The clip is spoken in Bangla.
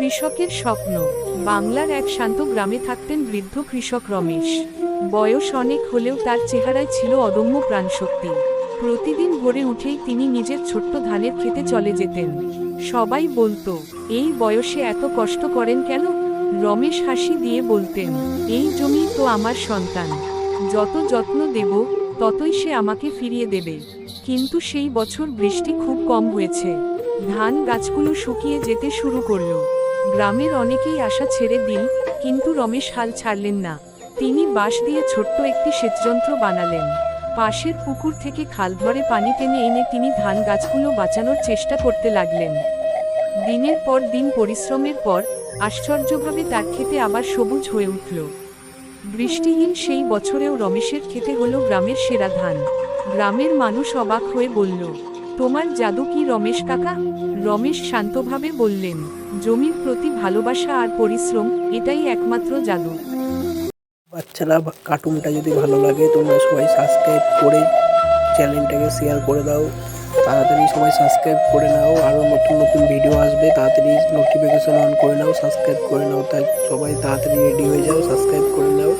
কৃষকের স্বপ্ন। বাংলার এক শান্ত গ্রামে থাকতেন বৃদ্ধ কৃষক রমেশ। বয়স অনেক হলেও তার চেহারায় ছিল অদম্য প্রাণশক্তি। প্রতিদিন ভোরে উঠেই তিনি নিজের ছোট্ট ধানের খেতে চলে যেতেন। সবাই বলতো, এই বয়সে এত কষ্ট করেন কেন? রমেশ হাসি দিয়ে বলতেন, এই জমি তো আমার সন্তান, যত যত্ন দেব ততই সে আমাকে ফিরিয়ে দেবে। কিন্তু সেই বছর বৃষ্টি খুব কম হয়েছে। ধান গাছগুলো শুকিয়ে যেতে শুরু করলো। গ্রামের অনেকেই আশা ছেড়ে দিল, কিন্তু রমেশ হাল ছাড়লেন না। তিনি বাঁশ দিয়ে ছোট্ট একটি সেচযন্ত্র বানালেন। পাশের পুকুর থেকে খাল ধরে পানি টেনে এনে তিনি ধান গাছগুলো বাঁচানোর চেষ্টা করতে লাগলেন। দিনের পর দিন পরিশ্রমের পর আশ্চর্যভাবে তার ক্ষেতে আবার সবুজ হয়ে উঠল। বৃষ্টিহীন সেই বছরেও রমেশের খেতে হলো গ্রামের সেরা ধান। গ্রামের মানুষ অবাক হয়ে বলল, তোমার জাদু কি রমেশ কাকা? রমেশ শান্তভাবে বললেন, জমির প্রতি ভালোবাসা আর পরিশ্রম, এটাই একমাত্র জাদু। বাচ্চারা কার্টুনটা যদি ভালো লাগে তোমরা সবাই সাবস্ক্রাইব করে চ্যানেলটাকে শেয়ার করে দাও। তাড়াতাড়ি সবাই সাবস্ক্রাইব করে নাও, আরও নতুন নতুন ভিডিও আসবে, তাড়াতাড়ি নোটিফিকেশন অন করে নাও, সাবস্ক্রাইব করে নাও। তাই সবাই তাড়াতাড়ি রেডি হয়ে যাও, সাবস্ক্রাইব করে নাও।